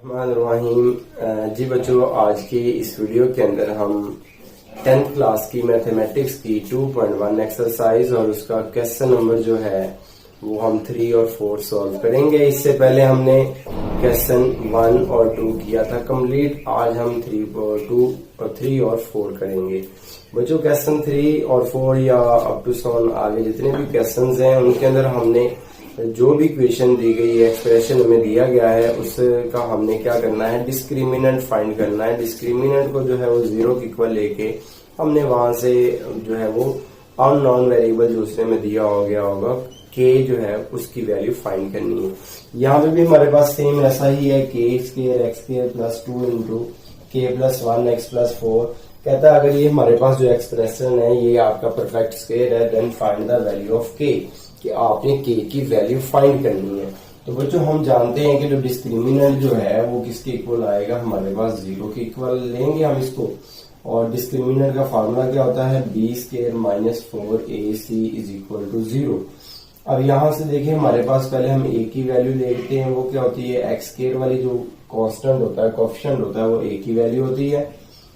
रहमान जी बच्चों, आज की इस वीडियो के अंदर हम 10th क्लास की मैथमेटिक्स की 2.1 एक्सरसाइज और उसका क्वेश्चन नंबर जो है वो हम 3 और 4 सॉल्व करेंगे। इससे पहले हमने क्वेश्चन 1 और 2 किया था कंप्लीट। आज हम 3 और 4 करेंगे। बच्चों, क्वेश्चन 3 और 4 या अप टू सॉन आगे जितने भी क्वेश्चंस हैं उनके अंदर हमने जो भी इक्वेशन दी गई है, एक्सप्रेशन में दिया गया है, उसका हमने क्या करना है, डिस्क्रिमिनेंट फाइंड करना है। डिस्क्रिमिनेंट को जो है वो 0 के इक्वल लेके हमने वहां से जो है वो अननोन वेरिएबल जो उसने में दिया हो गया होगा के जो है उसकी वैल्यू फाइंड करनी है। यहाँ पे भी हमारे पास सेम ऐसा ही है, के square x square plus 2 into के प्लस 1 एक्स प्लस 4। कहता है अगर ये हमारे पास जो एक्सप्रेशन है ये आपका परफेक्ट स्क्वायर है, then find the value of K, कि आपने के की वैल्यू फाइंड करनी है। तो बच्चों, हम जानते हैं कि जो डिस्क्रिमिनेंट जो है वो किसके इक्वल आएगा, हमारे पास 0 के इक्वल लेंगे हम इसको। और डिस्क्रिमिनेंट का फार्मूला क्या होता है, B square minus 4ac is equal to 0। अब यहां से देखिए हमारे पास पहले हम a की वैल्यू देखते हैं, वो क्या होती है, एक्स स्क्वायर वाली जो कांस्टेंट होता है, कोएफिशिएंट होता है, वो a की वैल्यू होती है।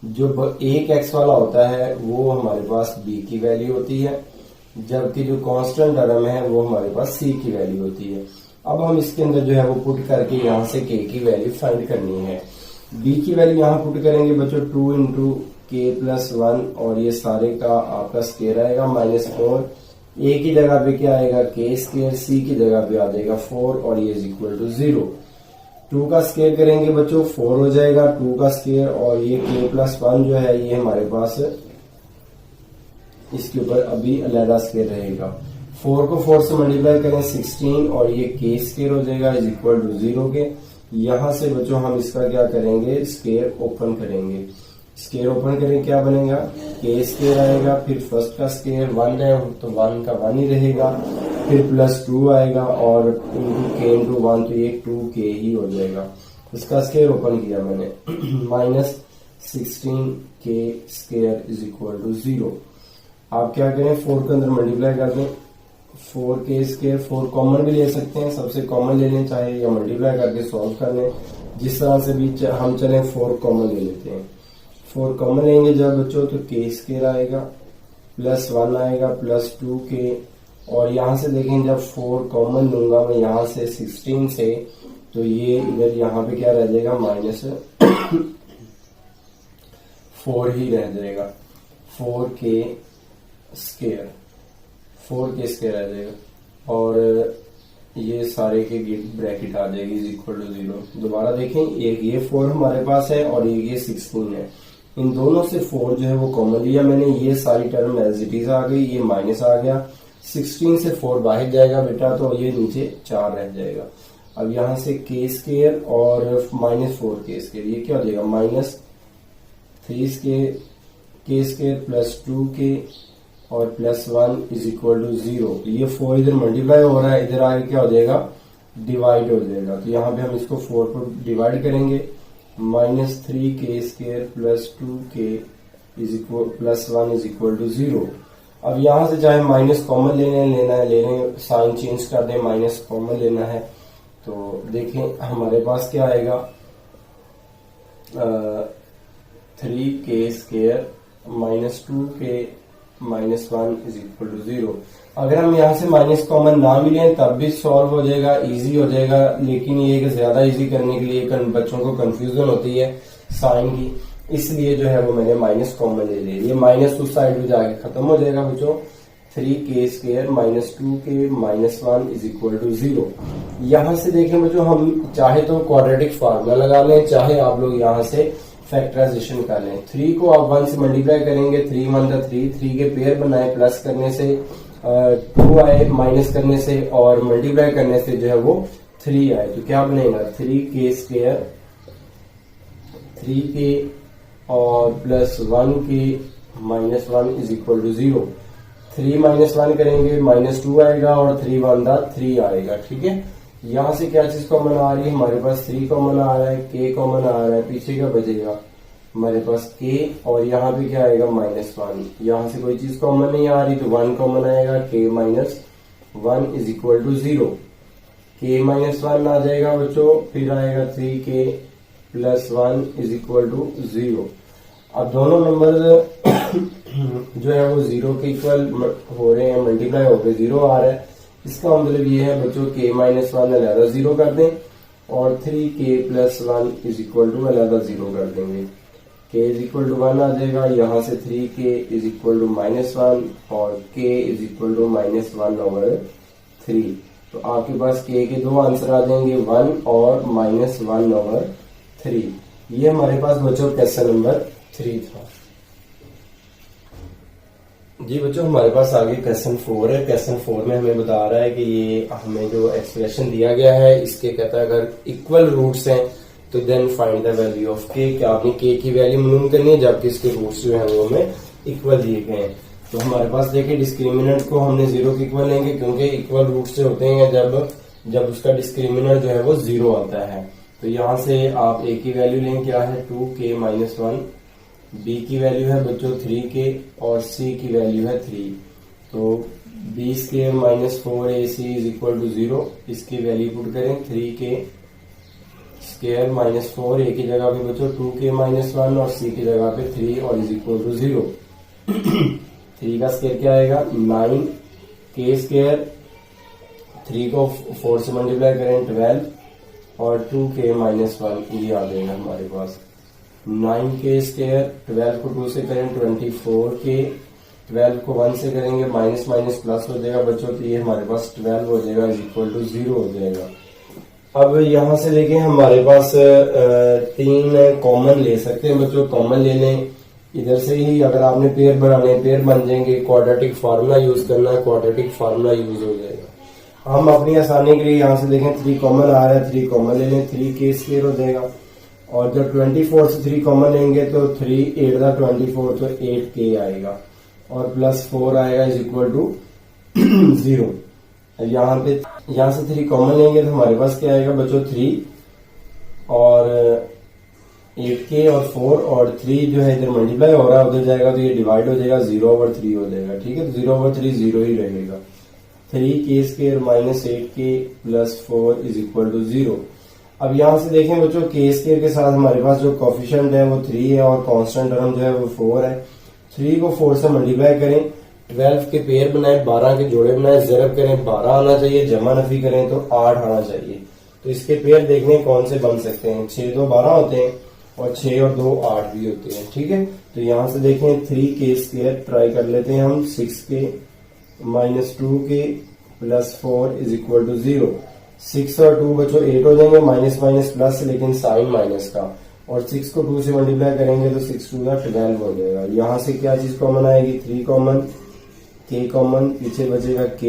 जो एक एक्स वाला होता है वो हमारे पास b की वैल्यू होती है, जबकि जो कांस्टेंट टर्म है वो हमारे पास c की वैल्यू होती है। अब हम इसके अंदर जो है वो पुट करके यहाँ से k की वैल्यू फाइंड करनी है। b की वैल्यू यहाँ पुट करेंगे बच्चों 2 इंटू के प्लस 1, और ये सारे का आपका स्क्वायर आएगा -4। a की जगह पे क्या आएगा, के स्क्वायर, c की जगह पे आ जाएगा 4, और ये इज इक्वल टू 0। 2 का स्क्वायर करेंगे बच्चों 4 हो जाएगा, 2 का स्क्वायर, और ये के प्लस 1 जो है ये हमारे पास इसके ऊपर अभी अलग स्क्वायर रहेगा। 4 को 4 से मल्टीप्लाई करें 16, और ये के स्क्वायर हो जाएगा इज इक्वल टू 0 के। यहां से बच्चों हम इसका क्या करेंगे, स्क्वायर ओपन करेंगे। स्क्वायर ओपन करें क्या बनेगा, के स्क्वायर आएगा, फिर फर्स्ट का स्क्वायर 1 है तो 1 का 1 ही रहेगा, फिर प्लस 2 आएगा, और इंटू के इंटू 1 तो ये 2k ही हो जाएगा। इसका स्क्वायर ओपन किया मैंने -16 के स्क्वायर इज इक्वल टू 0। आप क्या करें, 4 के अंदर मल्टीप्लाई कर दें, 4 के स्क्वायर, 4 कॉमन भी ले सकते हैं, सबसे कॉमन ले लें चाहे, या मल्टीप्लाई करके सॉल्व कर लें, जिस तरह से भी हम चलें। 4 कॉमन ले लेते हैं। 4 कॉमन लेंगे जब बच्चों तो के स्क्वायर आएगा, प्लस 1 आएगा, प्लस 2k, और यहां से देखें जब 4 कॉमन लूंगा मैं यहां से 16 से, तो ये इधर यहाँ पे क्या रह जाएगा, -4 ही रह जाएगा, 4k स्क्वायर आ जाएगा, और ये सारे के ब्रैकेट आ जाएगी इज इक्वल टू 0। दोबारा देखें, एक ये 4 हमारे पास है और एक ये 16 है। इन दोनों से 4 जो है वो कॉमन लिया मैंने, ये सारी टर्म एज इट इज आ गई, ये माइनस आ गया। 16 से 4 बाहर जाएगा बेटा, तो ये नीचे 4 रह जाएगा। अब यहां से के स्क्वायर और -4 के स्क्वायर, ये क्या हो जाएगा, -3 के स्क्वायर प्लस 2k और प्लस 1 इज इक्वल टू 0। ये 4 इधर मल्टीप्लाई हो रहा है, इधर आगे क्या हो जाएगा, डिवाइड हो जाएगा। तो यहाँ पे हम इसको 4 पर डिवाइड करेंगे, -3 K square plus 2k is equal plus 1 is equal to 0। अब यहां से चाहे माइनस कॉमन लेना है, साइन चेंज कर दें, माइनस कॉमन लेना है, तो देखें हमारे पास क्या आएगा, 3k square -2k -1 is equal to 0। अगर हम यहाँ से माइनस कॉमन ना भी लें तब भी सॉल्व हो जाएगा, इजी हो जाएगा, लेकिन ये ज्यादा इजी करने के लिए बच्चों को कंफ्यूजन होती है साइन की, इसलिए जो है वो मैंने माइनस कॉमन ले लिया। ये माइनस उस साइड में जाके खत्म हो जाएगा बच्चों। 3k square -2k -1 is equal to 0। यहां से देखें बच्चों, हम चाहे तो क्वाड्रेटिक फार्मूला लगा लें, चाहे आप लोग यहाँ से फैक्टराइजेशन कर लें। 3 को आप 1 से मल्टीप्लाई करेंगे, 3 1 3 के पेयर बनाए, प्लस करने से 2 आए, माइनस करने से और मल्टीप्लाई करने से जो है वो 3 आए, तो क्या बनेगा, 3k स्क्वायर 3k और plus 1k -1 is equal to 0। 3 -1 करेंगे, -2 आएगा, और 3 1 3 आएगा। ठीक है, यहां से क्या चीज कॉमन आ रही है, हमारे पास 3 कॉमन आ रहा है, k कॉमन आ रहा है, पीछे क्या बचेगा हमारे पास k, और यहाँ पे क्या आएगा -1। यहां से कोई चीज कॉमन नहीं आ रही तो 1 कॉमन आएगा, k -1 इज इक्वल टू 0। के माइनस वन आ जाएगा बच्चों, फिर आएगा 3k plus 1 is equal to 0। अब दोनों नंबर जो है वो 0 के इक्वल हो रहे हैं, मल्टीप्लाई होकर 0 आ रहा है। इसका मतलब ये है बच्चों k माइनस वन अलहदा 0 कर दें और 3k plus 1 is equal to अलहदा 0 कर देंगे। k इज इक्वल टू 1 आ जाएगा, यहाँ से 3k is equal to minus 1 और k is equal to minus 1 over 3। तो आपके पास k के दो आंसर आ जाएंगे, 1 और माइनस 1 ओवर 3। ये हमारे पास बच्चों क्वेश्चन नंबर 3 था। जी बच्चों हमारे पास आगे क्वेश्चन 4 है। क्वेश्चन 4 में हमें बता रहा है कि ये हमें जो एक्सप्रेशन दिया गया है इसके कहता है अगर इक्वल रूट्स हैं तो then find the value of k। क्या आपने k की वैल्यू मालूम करनी है जबकि इसके रूट्स जो है वो हमें इक्वल दिए गए हैं। तो हमारे पास देखिए डिस्क्रिमिनेंट को हमने 0 के इक्वल लेंगे क्योंकि इक्वल रूट्स से होते हैं जब उसका डिस्क्रिमिनेंट जो है वो 0 आता है। तो यहाँ से आप a की वैल्यू लें, क्या है 2k माइनस 1, b की वैल्यू है बच्चों 3k और c की वैल्यू है 3। तो b square minus 4ac is equal to 0। इसकी वैल्यू पुट करें 3k स्क्वायर माइनस 4, a की जगह पे बच्चों 2k माइनस 1 और c की जगह पे 3 और इज इक्वल टू 0। 3 का स्क्वायर क्या आएगा 9k स्क्वायर, 3 को 4 से मल्टीप्लाई करें 12 और 2k माइनस 1 ये आ जाएगा हमारे पास 9k स्क्वायर। 12 को 2 से करें 24k, 12 को 1 से करेंगे माइनस माइनस प्लस हो जाएगा बच्चों, तो ये हमारे पास 12 हो जाएगा इज इक्वल टू 0 हो जाएगा। अब यहां से लेके हमारे पास 3 कॉमन ले सकते हैं बच्चों, कॉमन ले लें। इधर से ही अगर आपने पेयर बनाने पेयर बन जाएंगे, क्वाड्रेटिक फार्मूला यूज करना है, क्वाड्रेटिक फार्मूला यूज हो जाएगा। हम अपनी आसानी के लिए यहाँ से देखें 3 कॉमन आ रहा है, 3 कॉमन ले लें, 3k स्क्वायर हो जाएगा। और जब 24 से 3 कॉमन लेंगे तो 3 8 का 24 तो 8k आएगा और प्लस 4 आएगा इज इक्वल टू 0। यहाँ से 3 कॉमन लेंगे तो हमारे पास क्या आएगा बच्चों 3 और 8k और 4 और 3 जो है इधर मल्टीप्लाई हो रहा है उधर जाएगा तो ये डिवाइड हो जाएगा 0/3 हो जाएगा। ठीक है, तो 0/3 0 ही रहेगा। 3k square minus 8k plus 4 is equal to 0। अब यहां से देखें बच्चों k स्क्वायर के साथ हमारे पास जो कोफिशिएंट है वो 3 है और कांस्टेंट टर्म जो है वो 4 है। 3 को 4 से मल्टीप्लाई करें, 12 के पेयर बनाए, 12 के जोड़े बनाए, ज़रब करें 12 आना चाहिए, जमा नफी करें तो 8 आना चाहिए। तो इसके पेयर देखने कौन से बन सकते हैं, 6 2 12 होते हैं और 6 और 2 8 भी होते हैं। ठीक है, तो यहां से देखें 3k स्क्वायर ट्राई कर लेते हैं हम, 6k minus 2k plus 4 is equal to 0। 6 और 2 बच्चों 8 हो जाएंगे, माइनस माइनस प्लस लेकिन साइन माइनस का, और 6 को 2 से मल्टीप्लाई करेंगे तो 6 2 का 12 हो जाएगा। यहां से क्या चीज कॉमन आएगी 3 कॉमन, k कॉमन, पीछे बचेगा k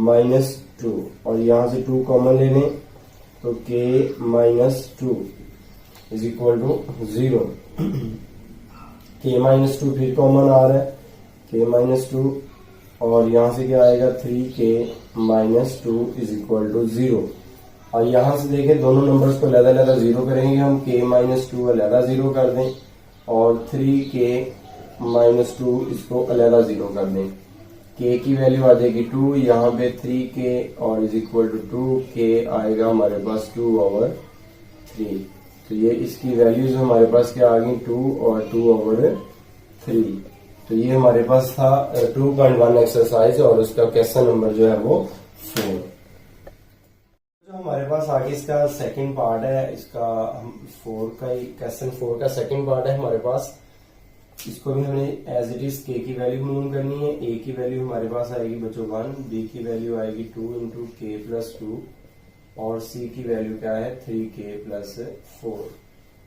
माइनस 2 और यहां से 2 कॉमन ले लें तो k minus 2 is equal to 0। k minus 2 फिर कॉमन आ रहा है, k माइनस 2 और यहां से क्या आएगा 3k minus 2 is equal to 0। और यहां से देखें दोनों नंबर्स को अलग अलग 0 करेंगे हम, k माइनस 2 अलग 0 कर दें और 3k माइनस 2 इसको अलग 0 कर दें। k की वैल्यू आ जाएगी 2, यहाँ पे 3k और इज इक्वल टू 2k आएगा हमारे पास 2/3। तो ये इसकी वैल्यूज हमारे पास क्या आ गई 2 और 2/3। तो ये हमारे पास था 2.1 एक्सरसाइज और उसका क्वेश्चन नंबर जो है वो 4। जो हमारे पास आगे इसका सेकंड पार्ट है, इसका हम 4 का ही क्वेश्चन 4 का सेकंड पार्ट है हमारे पास। इसको भी हमें एज इट इज k की वैल्यू मालूम करनी है। a की वैल्यू हमारे पास आएगी बच्चों 1, b की वैल्यू आएगी 2 इंटू k प्लस 2 और c की वैल्यू क्या है 3k प्लस 4।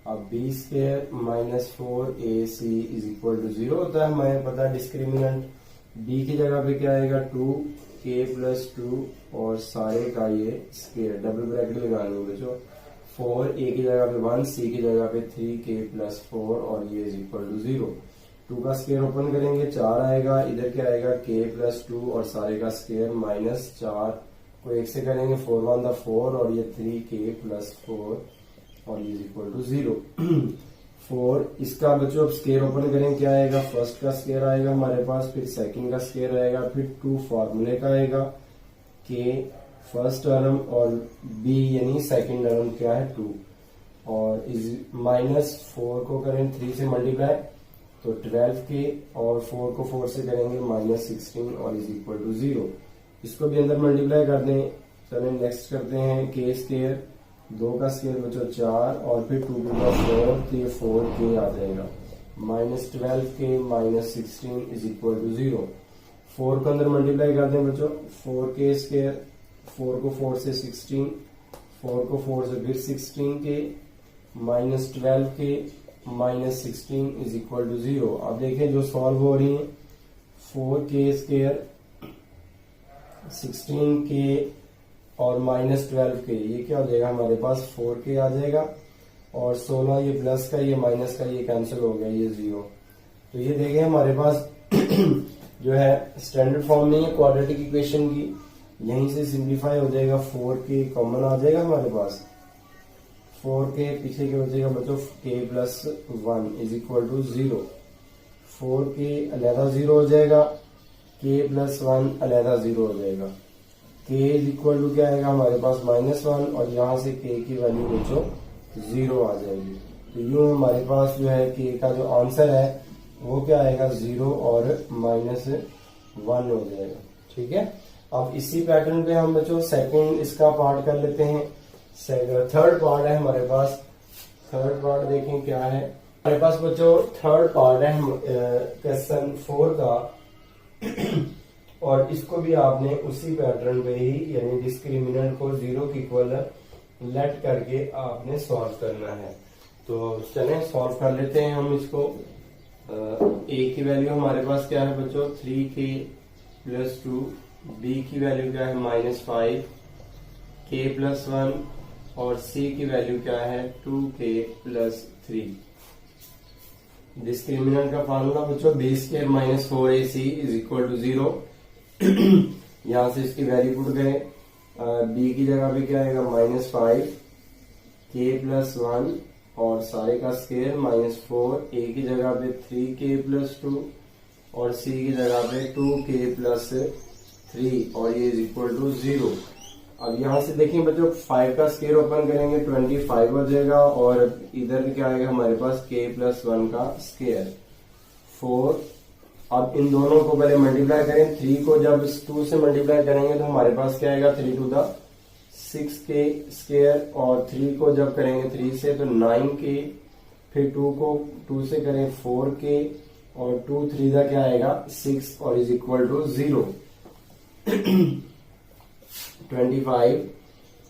अब b square minus 4ac is equal to 0 होता है, हमें पता है डिस्क्रिमिनेंट। b की जगह पे क्या आएगा 2k प्लस 2 और सारे का ये स्क्वायर, डबल ब्रैकेट लगानी है बच्चों। 4a की जगह पे 1, c की जगह पे 3k प्लस 4 और ये इज इक्वल टू 0। 2 का स्क्वायर ओपन करेंगे 4 आएगा, इधर क्या आएगा k प्लस 2 और सारे का स्क्वायर माइनस 4 को 1 से करेंगे 4 1 4 और ये 3k प्लस 4 और ये इज इक्वल टू 0। 4 इसका बच्चों अब स्क्वायर ओपन करें, क्या आएगा फर्स्ट का स्क्वायर आएगा हमारे पास, फिर सेकंड का स्क्वायर आएगा, फिर 2 फार्मूले का आएगा, k फर्स्ट टर्म और b यानी सेकंड टर्म क्या है 2, और इज -4 को करें 3 से मल्टीप्लाई तो 12k, और 4 को 4 से करेंगे -16 और इज इक्वल टू 0। इसको भी अंदर मल्टीप्लाई कर दें। चलें नेक्स्ट करते हैं k स्क्वायर, 2 का स्क्वायर बच्चों 4 और फिर 2 टू का 4 तो ये 4k आ जाएगा। -12k -16 is equal to 0। 4 को अंदर मल्टीप्लाई कर दें बच्चों, 4k स्क्वायर, 4 को 4 से 16, 4 को 4 से फिर 16k -12k -16 is equal to 0। अब देखें जो सॉल्व हो रही है, 4k स्क्वायर 16k और -12k, ये क्या हो जाएगा हमारे पास 4k आ जाएगा, और 16 ये प्लस का ये माइनस का ये कैंसिल हो गया, ये 0। तो ये देखें हमारे पास जो है स्टैंडर्ड फॉर्म में है क्वाड्रेटिक इक्वेशन की, यहीं से सिंप्लीफाई हो जाएगा, 4k कॉमन आ जाएगा हमारे पास, 4k पीछे के बचेगा बच्चों k plus 1 is equal to 0। 4k अलहदा 0 हो जाएगा, k प्लस 1 अलहदा 0 हो जाएगा, k इज इक्वल टू क्या आएगा हमारे पास -1, और यहाँ से k की वैल्यू बच्चों 0 आ जाएगी। तो यूं हमारे पास जो है k का जो आंसर है वो क्या आएगा 0 और -1 हो जाएगा। ठीक है, अब इसी पैटर्न पे हम बच्चों सेकंड इसका पार्ट कर लेते हैं। थर्ड पार्ट है हमारे पास, थर्ड पार्ट देखें क्या है हमारे पास बच्चों। थर्ड पार्ट है क्वेश्चन 4 का और इसको भी आपने उसी पैटर्न पे ही यानी डिस्क्रिमिनेंट को 0 की इक्वल लेट करके आपने सॉल्व करना है। तो चलें सॉल्व कर लेते हैं हम इसको। a की वैल्यू हमारे पास क्या है बच्चों 3k प्लस 2, b की वैल्यू क्या है -5, k प्लस 1, और c की वैल्यू क्या है 2k प्लस 3। डिस्क्रिमिनेंट का फार्मूला बच्चों b² -4ac is equal to 0। यहां से इसकी वैल्यू पुट करें, b की जगह पे क्या आएगा -5, k प्लस 1 और सारे का स्क्वायर -4, a की जगह पे 3k प्लस 2 और c की जगह पे 2k प्लस 3 और ये इज इक्वल टू 0। अब यहां से देखिए बच्चों 5 का स्क्वायर ओपन करेंगे 25 हो जाएगा, और इधर क्या आएगा हमारे पास k प्लस 1 का स्क्वायर 4। अब इन दोनों को पहले मल्टीप्लाई करें, 3 को जब 2 से मल्टीप्लाई करेंगे तो हमारे पास क्या आएगा 3 टू द 6k स्क्वायर, और 3 को जब करेंगे 3 से तो 9k, फिर 2 को 2 से करें 4k, और 2 3 का क्या आएगा 6 और इज इक्वल टू 0। 25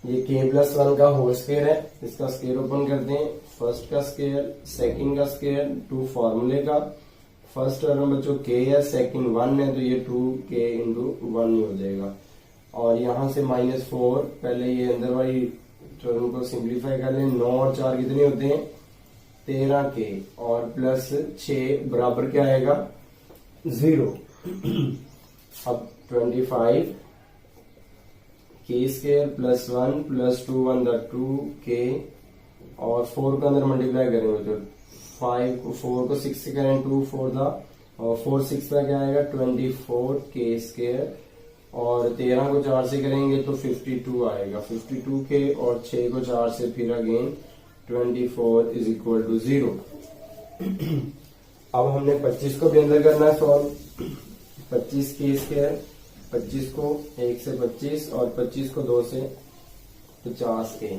ये k प्लस 1 का होल स्क्वायर है, इसका स्क्वायर ओपन करते हैं, फर्स्ट का स्क्वायर सेकंड का स्क्वायर 2 फॉर्मूले का, फर्स्ट टर्म बच्चों k है, सेकंड 1 है तो ये 2k इंटू 1 ही हो जाएगा, और यहां से -4 पहले ये अंदर वाली टर्म को सिंप्लीफाई कर लें, 9 और 4 कितने होते हैं 13k, और प्लस 6 बराबर क्या आएगा 0। अब 25 k square plus 1 plus 2 1 the 2k, और 4 का अंदर मल्टीप्लाई करेंगे तो 4 को 6 से करें 2 4 द, और 4 6 का क्या आएगा 24k स्क्वायर, और 13 को 4 से करेंगे तो 52 आएगा 52k, और 6 को 4 से फिर अगेन 24 इज इक्वल टू 0। अब हमने 25 को भी अंदर करना है सॉल्व। 25k स्क्वायर, 25 को 1 से 25 और 25 को 2 से 50k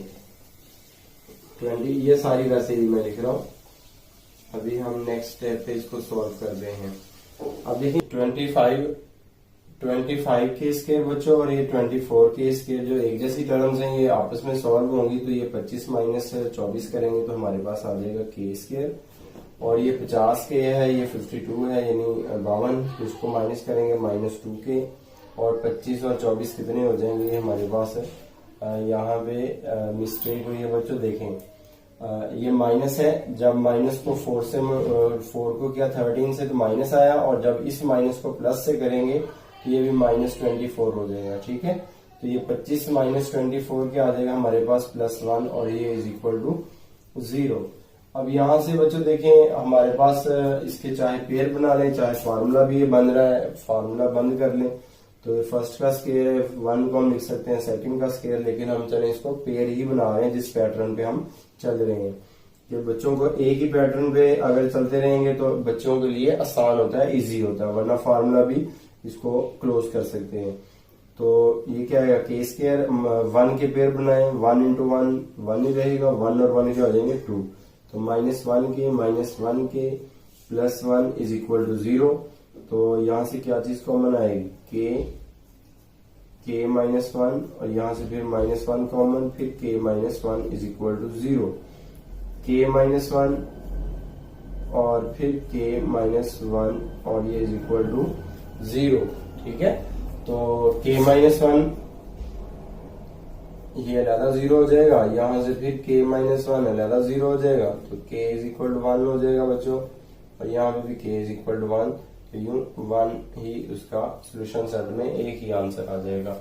20, ये सारी वैसे ही मैं लिख रहा हूं। अभी हम नेक्स्ट स्टेप पे इसको सॉल्व कर रहे हैं। अब देखिए 25 के स्क्वायर बच्चों और ये 24 के स्क्वायर जो एक जैसी टर्म्स हैं ये आपस में सॉल्व होंगी, तो ये 25 माइनस 24 करेंगे तो हमारे पास आ जाएगा के स्क्वायर, और ये 50 के है, ये 52 है यानी 52, इसको माइनस करेंगे -2k, और 25 और 24 कितने हो जाएंगे ये हमारे पास यहाँ पे मिस्टेक हुई है बच्चों। देखें ये माइनस है, जब माइनस को 4 से 4 को किया 13 से तो माइनस आया, और जब इस माइनस को प्लस से करेंगे तो ये भी -24 हो जाएगा। ठीक है, तो ये 25 -24 के आ जाएगा हमारे पास +1, और ये इज इक्वल टू 0। अब यहां से बच्चों देखें हमारे पास इसके चाहे पेयर बना लें चाहे फार्मूला भी ये बन रहा है, फार्मूला बंद कर लें तो फर्स्ट का स्केयर है 1 को हम लिख सकते हैं सेकंड का स्केयर, लेकिन हम चले इसको पेयर ही बना रहे हैं जिस पैटर्न पे हम चल रहे हैं। कि बच्चों को एक ही पैटर्न पे अगर चलते रहेंगे तो बच्चों के लिए आसान होता है, इजी होता है, वरना फार्मूला भी इसको क्लोज कर सकते हैं। तो ये क्या है, के स्केयर 1 के पेयर बनाए, 1 इंटू 1 1 ही रहेगा, 1 और 1 क्या हो जाएंगे 2, तो -1 के +1 इज इक्वल टू 0। तो यहां से क्या चीज कॉमन आएगी, के -1 और यहां से फिर -1 कॉमन, फिर के -1 इज इक्वल टू 0, के -1 और फिर के -1 और ये इज इक्वल टू 0। ठीक है, तो के -1 ये अलग 0 हो जाएगा, यहां से फिर के -1 अलग 0 हो जाएगा, तो के इज इक्वल टू 1 हो जाएगा बच्चों, और यहाँ पे भी के इज इक्वल टू 1, तो यूं 1 ही उसका सोल्यूशन सेट में एक ही आंसर आ जाएगा।